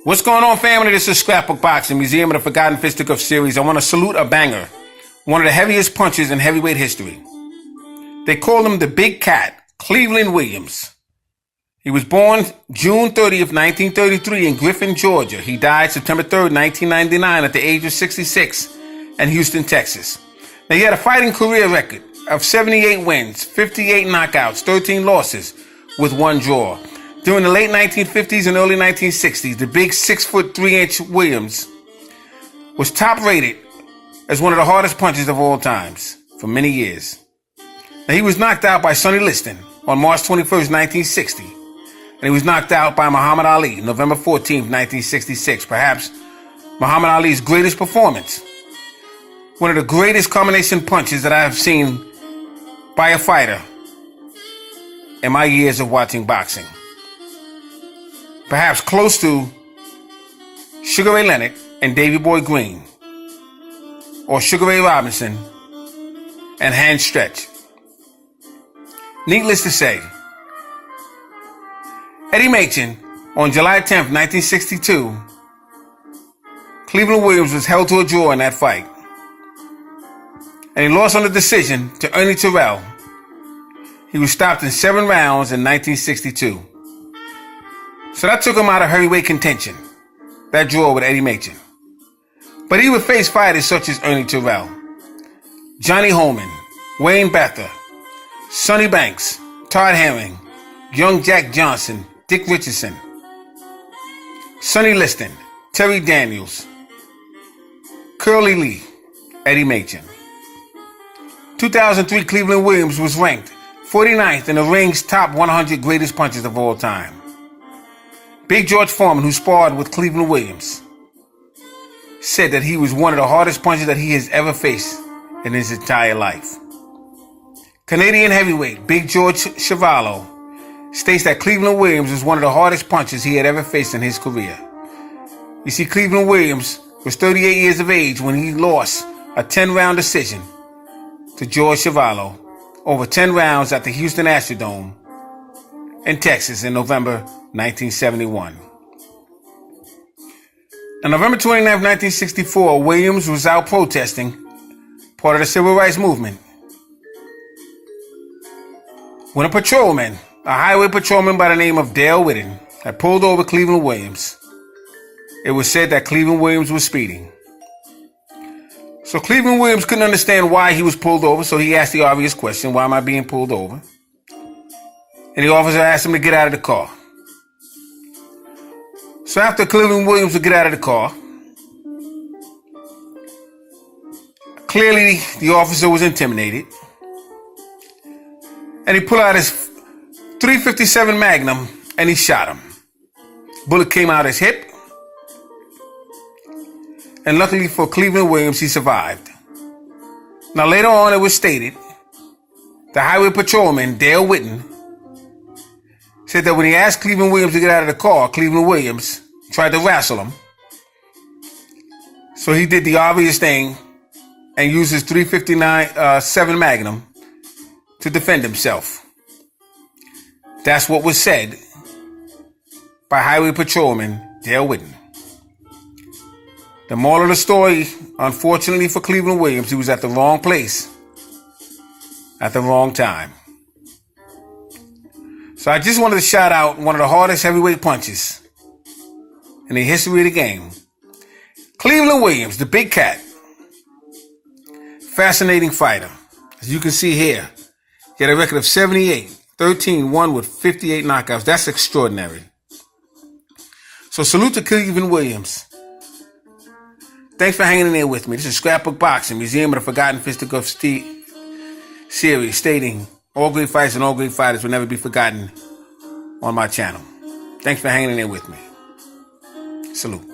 What's going on, family? This is Scrapbook Boxing, Museum of the Forgotten Fisticuffs series. I want to salute a banger, one of the heaviest punches in heavyweight history. They call him the Big Cat, Cleveland Williams. He was born June 30th, 1933 in Griffin, Georgia. He died September 3rd, 1999 at the age of 66 in Houston, Texas. Now, he had a fighting career record of 78 wins, 58 knockouts, 13 losses with 1 draw. During the late 1950s and early 1960s, the big 6'3" Williams was top rated as one of the hardest punchers of all times for many years. Now, he was knocked out by Sonny Liston on March 21st, 1960. And he was knocked out by Muhammad Ali November 14th, 1966. Perhaps Muhammad Ali's greatest performance. One of the greatest combination punches that I have seen by a fighter in my years of watching boxing. Perhaps close to Sugar Ray Leonard and Davy Boy Green, or Sugar Ray Robinson and Hand Stretch. Needless to say, Eddie Machen, on July 10th, 1962, Cleveland Williams was held to a draw in that fight. And he lost on the decision to Ernie Terrell. He was stopped in 7 rounds in 1962. So that took him out of heavyweight contention, that draw with Eddie Machen. But he would face fighters such as Ernie Terrell, Johnny Holman, Wayne Bether, Sonny Banks, Todd Herring, Young Jack Johnson, Dick Richardson, Sonny Liston, Terry Daniels, Curly Lee, Eddie Machen. 2003 Cleveland Williams was ranked 49th in the ring's top 100 greatest punchers of all time. Big George Foreman, who sparred with Cleveland Williams, said that he was one of the hardest punchers that he has ever faced in his entire life. Canadian heavyweight Big George Chuvalo states that Cleveland Williams was one of the hardest punchers he had ever faced in his career. You see, Cleveland Williams was 38 years of age when he lost a 10-round decision to George Chuvalo over 10 rounds at the Houston Astrodome in Texas in November 1971. On November 29, 1964, Williams was out protesting, part of the civil rights movement, when a patrolman, a highway patrolman by the name of Dale Whitten, had pulled over Cleveland Williams. It was said that Cleveland Williams was speeding. So Cleveland Williams couldn't understand why he was pulled over, so he asked the obvious question, why am I being pulled over? And the officer asked him to get out of the car. So after Cleveland Williams would get out of the car, clearly the officer was intimidated. And he pulled out his .357 Magnum and he shot him. Bullet came out his hip. And luckily for Cleveland Williams, he survived. Now later on it was stated, the highway patrolman, Dale Whitten, said that when he asked Cleveland Williams to get out of the car, Cleveland Williams tried to wrestle him. So he did the obvious thing and used his .357 Magnum to defend himself. That's what was said by highway patrolman Dale Whitten. The moral of the story, unfortunately for Cleveland Williams, he was at the wrong place at the wrong time. So I just wanted to shout out one of the hardest heavyweight punches in the history of the game. Cleveland Williams, the Big Cat. Fascinating fighter. As you can see here, he had a record of 78, 13, 1 with 58 knockouts. That's extraordinary. So salute to Cleveland Williams. Thanks for hanging in there with me. This is Scrapbook Boxing, Museum of the Forgotten Fisticuffs series, stating all great fights and all great fighters will never be forgotten on my channel. Thanks for hanging in there with me. Salute.